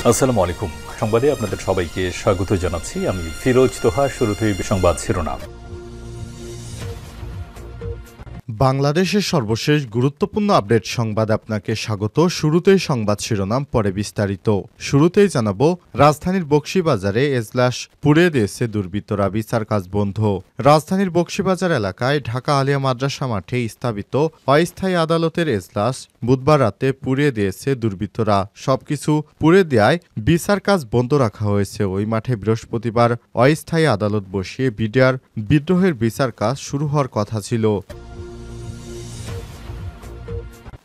আসসালামু আলাইকুম। সংবাদে আপনাদের সবাইকে স্বাগত জানাচ্ছি। আমি ফিরোজ তোহা। শুরুতেই সংবাদ শিরোনাম। বাংলাদেশের সর্বশেষ গুরুত্বপূর্ণ আপডেট সংবাদ আপনাকে স্বাগত। শুরুতেই সংবাদ শিরোনাম, পরে বিস্তারিত। শুরুতেই জানাবো, রাজধানীর বকশীবাজারে এজলাস পুড়িয়ে দিয়েছে দুর্বৃত্তরা, বিচার কাজ বন্ধ। রাজধানীর বকশীবাজার এলাকায় ঢাকা আলিয়া মাদ্রাসা মাঠে স্থাপিত অস্থায়ী আদালতের এজলাস বুধবার রাতে পুড়িয়ে দিয়েছে দুর্বৃত্তরা। সবকিছু পুড়ে দেওয়ায় বিচার কাজ বন্ধ রাখা হয়েছে। ওই মাঠে বৃহস্পতিবার অস্থায়ী আদালত বসিয়ে বিডিআর বিদ্রোহের বিচার কাজ শুরু হওয়ার কথা ছিল।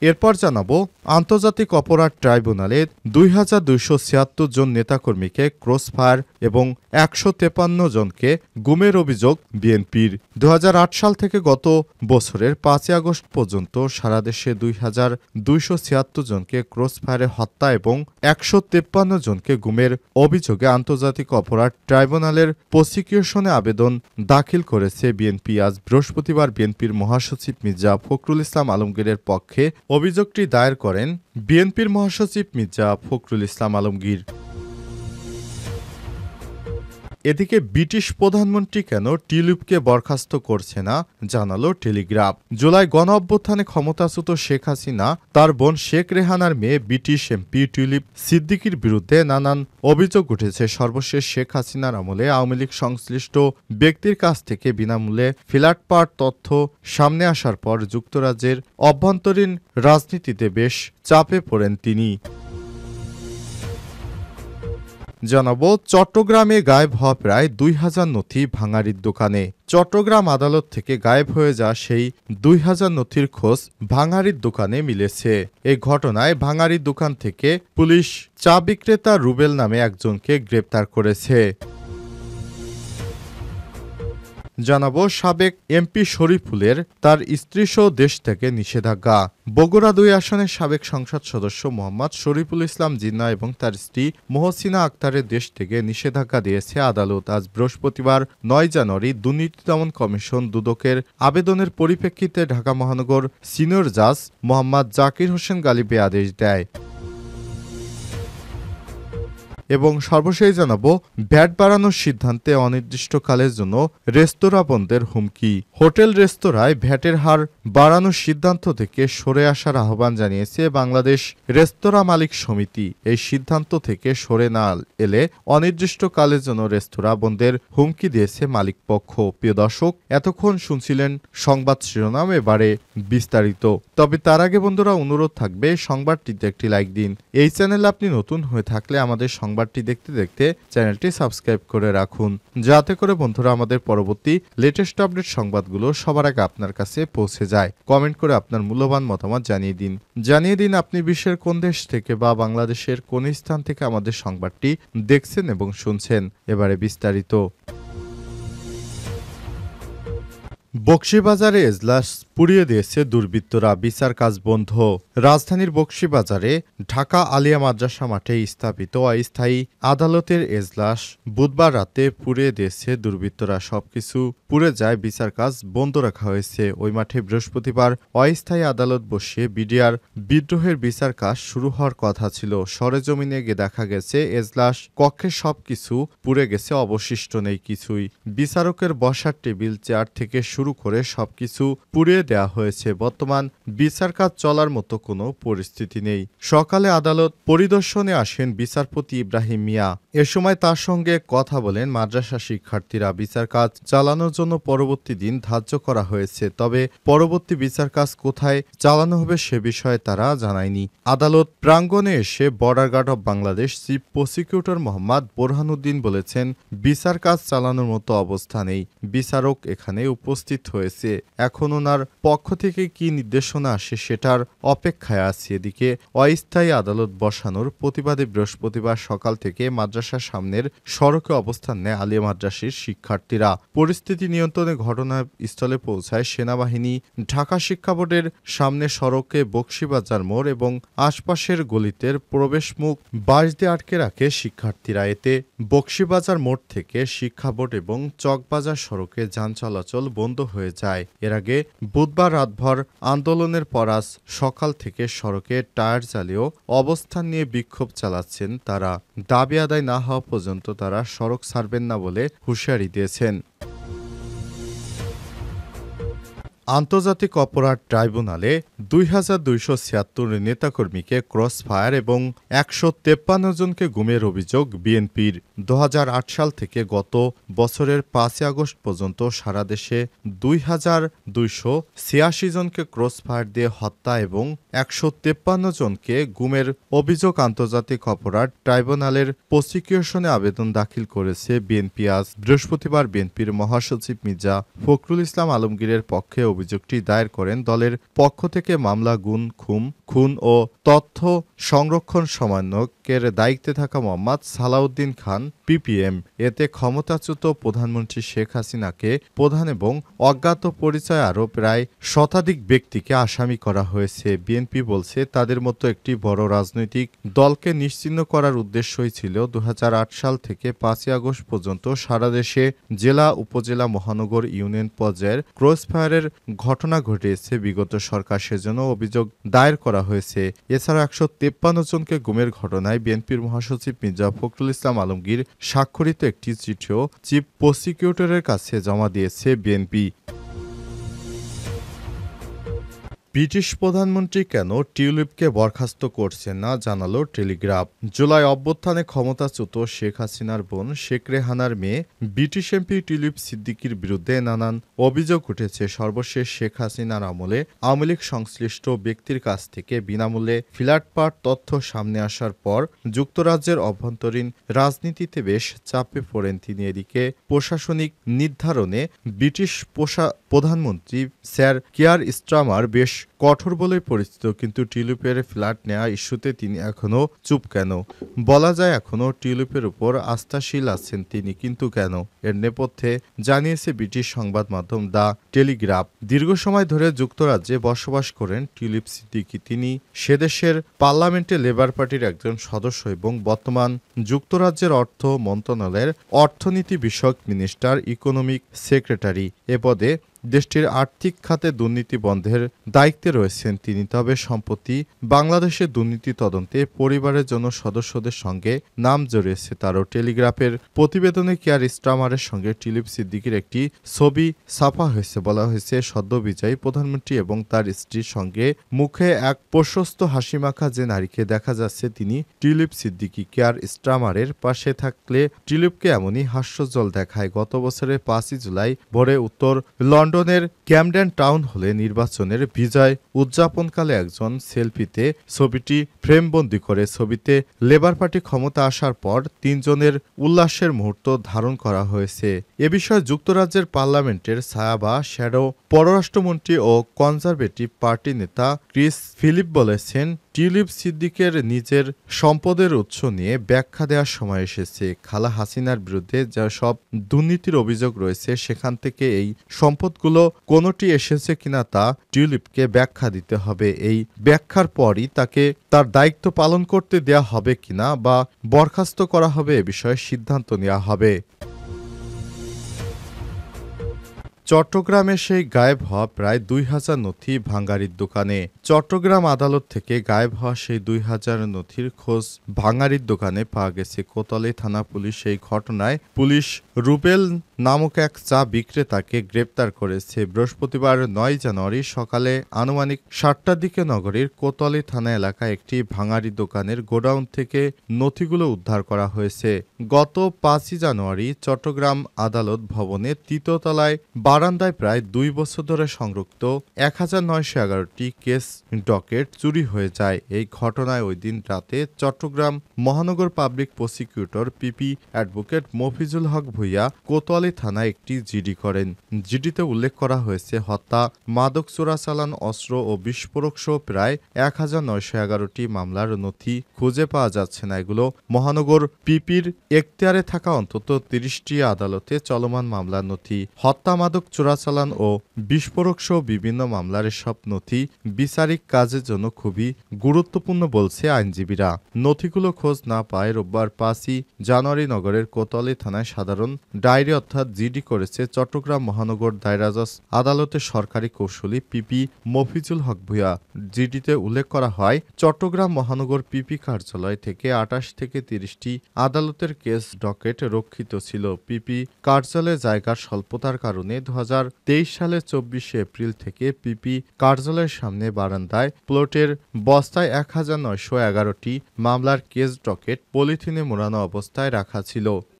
এরপর জানাবো, আন্তর্জাতিক অপরাধ ট্রাইব্যুনালে ২২৭৬ জন নেতাকর্মীকে ক্রসফায়ার এবং ১৫৩ জনকে গুমের অভিযোগ বিএনপির। ২০০৮ সাল থেকে গত বছরের ৫ আগস্ট পর্যন্ত সারা দেশে ২২৭৬ জনকে ক্রসফায়ারে হত্যা এবং ১৫৩ জনকে গুমের অভিযোগে আন্তর্জাতিক অপরাধ ট্রাইব্যুনালের প্রসিকিউশনে আবেদন দাখিল করেছে বিএনপি। আজ বৃহস্পতিবার বিএনপির মহাসচিব মির্জা ফখরুল ইসলাম আলমগীরের পক্ষে অভিযোগটি দায়ের করেন বিএনপির মহাসচিব মির্জা ফখরুল ইসলাম আলমগীর। এদিকে ব্রিটিশ প্রধানমন্ত্রী কেন টিউলিপকে বরখাস্ত করছে না জানালো টেলিগ্রাফ। জুলাই গণ অভ্যুত্থানে ক্ষমতাচ্যুত শেখ হাসিনা তার বোন শেখ রেহানার মেয়ে ব্রিটিশ এমপি টিউলিপ সিদ্দিকির বিরুদ্ধে নানান অভিযোগ উঠেছে। সর্বশেষ শেখ হাসিনার আমলে আওয়ামী লীগ সংশ্লিষ্ট ব্যক্তির কাছ থেকে বিনামূল্যে ফ্ল্যাট পাওয়ার তথ্য সামনে আসার পর যুক্তরাজ্যের অভ্যন্তরীণ রাজনীতিতে বেশ চাপে পড়েন তিনি। জানাবো, চট্টগ্রামে গায়েব হওয়া প্রায় ২০০০ নথি ভাঙাড়ির দোকানে। চট্টগ্রাম আদালত থেকে গায়েব হয়ে যাওয়া সেই ২০০০ নথির খোঁজ ভাঙাড়ির দোকানে মিলেছে। এই ঘটনায় ভাঙাড়ির দোকান থেকে পুলিশ চা বিক্রেতা রুবেল নামে একজনকে গ্রেপ্তার করেছে। জানাবো, সাবেক এমপি শরীফুলের তার স্ত্রীসহ দেশ থেকে নিষেধাজ্ঞা। বগুড়া ২ আসনের সাবেক সংসদ সদস্য মোহাম্মদ শরীফুল ইসলাম জিন্নাহ এবং তার স্ত্রী মহসিনা আক্তারের দেশ থেকে নিষেধাজ্ঞা দিয়েছে আদালত। আজ বৃহস্পতিবার ৯ জানুয়ারি দুর্নীতি দমন কমিশন দুদকের আবেদনের পরিপ্রেক্ষিতে ঢাকা মহানগর সিনিয়র জাজ মোহাম্মদ জাকির হোসেন গালিব আদেশ দেয়। এবং সর্বশেষ জানাবো, ভ্যাট বাড়ানোর সিদ্ধান্তে অনির্দিষ্টকালের জন্য রেস্তোরাঁ বন্ধের হুমকি। হোটেল রেস্তোরাঁয় ভ্যাটের হার বাড়ানোর সিদ্ধান্ত থেকে সরে আসার আহ্বান জানিয়েছে বাংলাদেশ রেস্তোরাঁ মালিক সমিতি। এই সিদ্ধান্ত থেকে সরে না এলে অনির্দিষ্টকালের জন্য রেস্তোরাঁ বন্ধের হুমকি দিয়েছে মালিক পক্ষ। প্রিয় দর্শক, এতক্ষণ শুনছিলেন সংবাদ শিরোনাম, এবারে বিস্তারিত। তবে তার আগে বন্ধুরা, অনুরোধ থাকবে সংবাদটিতে একটি লাইক দিন। এই চ্যানেলে আপনি নতুন হয়ে থাকলে আমাদের সংবাদটি দেখতে দেখতে চ্যানেলটি সাবস্ক্রাইব করে রাখুন, যাতে করে বন্ধুরা আমাদের পরবর্তী লেটেস্ট আপডেট সংবাদগুলো সবার আগে আপনার কাছে পৌঁছে যায়। কমেন্ট করে আপনার মূল্যবান মতামত জানিয়ে দিন আপনি বিশ্বের কোন দেশ থেকে বা বাংলাদেশের কোন স্থান থেকে আমাদের সংবাদটি দেখছেন এবং শুনছেন। এবারে বিস্তারিত। বকশীবাজারে এজলাস পুড়িয়ে দিয়েছে দুর্বৃত্তরা, বিচার কাজ বন্ধ। রাজধানীর বকশীবাজারে ঢাকা আলিয়া মাদ্রাসা মাঠে স্থাপিত অস্থায়ী আদালতের এজলাস বুধবার রাতে পুড়িয়ে দিয়েছে দুর্বৃত্তরা। সবকিছু পুড়ে যায়, বিচার কাজ বন্ধ রাখা হয়েছে। ওই মাঠে বৃহস্পতিবার অস্থায়ী আদালত বসিয়ে বিডিআর বিদ্রোহের বিচার কাজ শুরু হওয়ার কথা ছিল। সরেজমিনে গিয়ে দেখা গেছে এজলাস কক্ষে সবকিছু পুড়ে গেছে, অবশিষ্ট নেই কিছুই। বিচারকের বসার টেবিল, চেয়ার থেকে শুরু করে সবকিছু পুড়িয়ে দেওয়া হয়েছে। বর্তমান বিচার কাজ চলার মতো কোনো পরিস্থিতি নেই। সকালে আদালত পরিদর্শনে আসেন বিচারপতি ইব্রাহিম মিয়া। এ সময় তার সঙ্গে কথা বলেন মাদ্রাসা শিক্ষার্থীরা। বিচার কাজ চালানোর জন্য পরবর্তী দিন ধার্য করা হয়েছে, তবে পরবর্তী বিচার কাজ কোথায় চালানো হবে সে বিষয়ে তারা জানায়নি। আদালত প্রাঙ্গণে এসে border guard of Bangladesh chief prosecutor Mohammad Borhanuddin বলেছেন, বিচার কাজ চালানোর মতো অবস্থা নেই। বিচারক এখানে উপস্থিত হয়েছে, এখন ওনার পক্ষ থেকে কি নির্দেশনা আসে সেটার অপেক্ষায় আছে। এদিকে অস্থায়ী আদালত বসানোর প্রতিবাদে বৃহস্পতিবার সকাল থেকে মাদ্রাসার সামনের সড়কে অবস্থান নেয় আলিয়া মাদ্রাসার শিক্ষার্থীরা। পরিস্থিতি নিয়ন্ত্রণে ঘটনাস্থলে পৌঁছায় সেনাবাহিনী। ঢাকা শিক্ষা বোর্ডের সামনে সড়কে বকশীবাজার মোড় এবং আশপাশের গলিতে প্রবেশমুখ বাঁশ দিয়ে আটকে রাখে শিক্ষার্থীরা। এতে বকশীবাজার মোড় থেকে শিক্ষা বোর্ড এবং চকবাজার সড়কে যান চলাচল বন্ধ হয়ে যায়। এর আগে বুধবার রাতভর আন্দোলনের পর আজ সকাল থেকে সড়কে টায়ার জ্বালিয়েও অবস্থান নিয়ে বিক্ষোভ চালাচ্ছেন তারা। দাবি আদায় না হওয়া পর্যন্ত তারা সড়ক ছাড়বেন না বলে হুঁশিয়ারি দিয়েছেন। আন্তর্জাতিক অপরাধ ট্রাইব্যুনালে ২২৭৬ নেতাকর্মীকে ক্রস ফায়ার এবং ১৫৩ জনকে গুমের অভিযোগ বিএনপির। ২০০৮ সাল থেকে গত বছরের ৫ আগস্ট পর্যন্ত সারা দেশে ২২৮৬ জনকে ক্রস ফায়ার দিয়ে হত্যা এবং ১৫৩ জনকে গুমের অভিযোগ আন্তর্জাতিক অপরাধ ট্রাইব্যুনালের প্রসিকিউশনে আবেদন দাখিল করেছে বিএনপি। আজ বৃহস্পতিবার বিএনপির মহাসচিব মির্জা ফখরুল ইসলাম আলমগীরের পক্ষে অভিযোগটি দায়ের করেন দলের পক্ষ থেকে মামলা খুন ও তথ্য সংরক্ষণ সমন্বয়কের দায়িত্বে থাকা মোহাম্মদ সালাউদ্দিন খান পিপিএম। এতে ক্ষমতাচ্যুত প্রধানমন্ত্রী শেখ হাসিনাকে প্রধান এবং অজ্ঞাত পরিচয় আরও প্রায় শতাধিক ব্যক্তিকে আসামি করা হয়েছে। বিএনপি বলছে তাদের মতো একটি বড় রাজনৈতিক দলকে নিশ্চিহ্ন করার উদ্দেশ্যই ছিল ২০০৮ সাল থেকে ৫ আগস্ট পর্যন্ত সারা দেশে জেলা, উপজেলা, মহানগর, ইউনিয়ন পর্যায়ের ক্রসফায়ারের ঘটনা ঘটিয়েছে বিগত সরকার, সেজন্য অভিযোগ দায়ের করা হয়েছে। এছাড়া ১৫৩ জনকে গুমের ঘটনায় বিএনপির মহাসচিব মির্জা ফখরুল ইসলাম আলমগীর স্বাক্ষরিত একটি চিঠিও চিফ প্রসিকিউটরের কাছে জমা দিয়েছে বিএনপি। ব্রিটিশ প্রধানমন্ত্রী কেন টিউলিপকে বরখাস্ত করছেন না জানালো টেলিগ্রাফ। জুলাই অভ্যুত্থানে ক্ষমতাচ্যুত শেখ হাসিনার বোন শেখ রেহানার মেয়ে ব্রিটিশ এমপি টিউলিপ সিদ্দিকীর বিরুদ্ধে নানান অভিযোগ উঠেছে। সর্বশেষ শেখ হাসিনার আমলে আওয়ামী লীগ সংশ্লিষ্ট ব্যক্তির কাছ থেকে বিনামূল্যে ফ্ল্যাট পাওয়ার তথ্য সামনে আসার পর যুক্তরাজ্যের অভ্যন্তরীণ রাজনীতিতে বেশ চাপে পড়েন তিনি। এদিকে প্রশাসনিক নির্ধারণে ব্রিটিশ প্রধানমন্ত্রী স্যার কিয়ার স্টারমার বেশ কঠোর বলে পরিচিত, কিন্তু টিউলিপের ফ্ল্যাট নেওয়া ইস্যুতে তিনি এখনও চুপ কেন? বলা যায় এখনও টিউলিপের উপর আস্থাশীল আছেন তিনি, কিন্তু কেন? এর নেপথ্যে জানিয়েছে ব্রিটিশ সংবাদ মাধ্যম দ্য টেলিগ্রাফ। দীর্ঘ সময় ধরে যুক্তরাজ্যে বসবাস করেন টিউলিপ সিদ্দিকী। তিনি সেদেশের পার্লামেন্টে লেবার পার্টির একজন সদস্য এবং বর্তমান যুক্তরাজ্যের অর্থ মন্ত্রণালয়ের অর্থনীতি বিষয়ক মিনিস্টার, ইকোনমিক সেক্রেটারি। এ পদে দেশটির আর্থিক খাতে দুর্নীতি বন্ধের দায়িত্বে রয়েছেন তিনি। তবে সম্প্রতি বাংলাদেশের দুর্নীতি তদন্তে পরিবারের জন্য সদস্যদের সঙ্গে নাম জড়িয়েছে তারও। টেলিগ্রাফের প্রতিবেদনে কিয়ার স্টারমারের সঙ্গে টিউলিপ সিদ্দিকীর একটি ছবি ছাপা হয়েছে। বলা হয়েছে, সদ্য বিজয়ী প্রধানমন্ত্রী এবং তার স্ত্রীর সঙ্গে মুখে এক প্রশস্ত হাসিমাখা যে নারীকে দেখা যাচ্ছে তিনি টিউলিপ সিদ্দিকী। কিয়ার স্টারমারের পাশে থাকলে টিউলিপকে এমনই হাস্যজ্জ্বল দেখায়। গত বছরের ৫ই জুলাই ভোরে উত্তর লন্ডনের ক্যামডেন টাউন হলে নির্বাচনের বিজয় উদযাপনকালে একজন সেলফিতে ছবিটি ফ্রেমবন্দি করে। ছবিতে লেবার পার্টি ক্ষমতা আসার পর ৩ জনের উল্লাসের মুহূর্ত ধারণ করা হয়েছে। এ বিষয়ে যুক্তরাজ্যের পার্লামেন্টের ছায়া বা শ্যাডো পররাষ্ট্রমন্ত্রী ও কনজারভেটিভ পার্টি নেতা ক্রিস ফিলিপ বলেছেন, টিউলিপ সিদ্দিকের নিজের সম্পদের উৎস নিয়ে ব্যাখ্যা দেওয়ার সময় এসেছে। খালা হাসিনার বিরুদ্ধে যা সব দুর্নীতির অভিযোগ রয়েছে সেখান থেকে এই সম্পদগুলো কোনোটি এসেছে কিনা তা টিউলিপকে ব্যাখ্যা দিতে হবে। এই ব্যাখ্যার পরই তাকে তার দায়িত্ব পালন করতে দেয়া হবে কিনা বা বরখাস্ত করা হবে এ বিষয়ে সিদ্ধান্ত নেওয়া হবে। চট্টগ্রামে সেই গায়েব হওয়া প্রায় ২,০০০ নথি ভাঙাড়ির দোকানে। চট্টগ্রাম আদালত থেকে গায়েব হওয়া সেই ২,০০০ নথির খোঁজ ভাঙাড়ির দোকানে পাওয়া গেছে। কোতোয়ালি থানা পুলিশ এই ঘটনায় পুলিশ রুবেল নামক এক চা বিক্রেতাকে গ্রেপ্তার করেছে। বৃহস্পতিবার ৯ জানুয়ারি সকালে আনুমানিক ৭টার দিকে নগরীর কোতোয়ালি থানা এলাকায় একটি ভাঙাড়ি দোকানের গোডাউন থেকে নথিগুলো উদ্ধার করা হয়েছে। গত ৫ই জানুয়ারি চট্টগ্রাম আদালত ভবনের তৃতীয়তলায় বারান্দায় প্রায় ২ বছর ধরে সংরক্ষিত ১,৯১১টি কেস ডকেট চুরি হয়ে যায়। এই ঘটনায় ওই দিন রাতে চট্টগ্রাম মহানগর public prosecutor PP advocate Mofizul Haque Bhuiyan Kotwali থানায় একটি জিডি করেন। জিডিতে উল্লেখ করা হয়েছে হত্যা, মাদক চোরাচালান, অস্ত্র ও বিস্ফোরক সহ প্রায় 1911টি মামলার নথি খুঁজে পাওয়া যাচ্ছে না। এগুলো মহানগর পিপির এখতিয়ারে থাকা অন্তত 30টি আদালতে চলমান মামলার নথি। হত্যা, মাদক চোরাচালান ও বিস্ফোরক সহ বিভিন্ন মামলার এসব নথি বিচারিক কাজের জন্য খুবই গুরুত্বপূর্ণ বলছে আইনজীবীরা। নথিগুলো খোঁজ না পায় রোববার 5ই জানুয়ারি নগরের কোতোয়ালি থানায় সাধারণ ডায়েরি অর্থাৎ জিডি করেছে চট্টগ্রাম মহানগর দায়রা জজ আদালতের সরকারি কৌঁসুলি পিপি মফিজুল হক ভূঁইয়া। জিডিতে উল্লেখ করা হয়, চট্টগ্রাম মহানগর পিপি কার্যালয় থেকে 28 থেকে 30টি আদালতের কেস ডকেট রক্ষিত ছিল। পিপি কার্যালয়ে জায়গার স্বল্পতার কারণে 2023 সালের 24শে এপ্রিল থেকে পিপি কার্যালয়ের সামনে বারান্দায় প্লটের বস্তায় 1911টি মামলার কেস ডকেট পলিথিনে মোড়ানো অবস্থায় রাখা ছিল।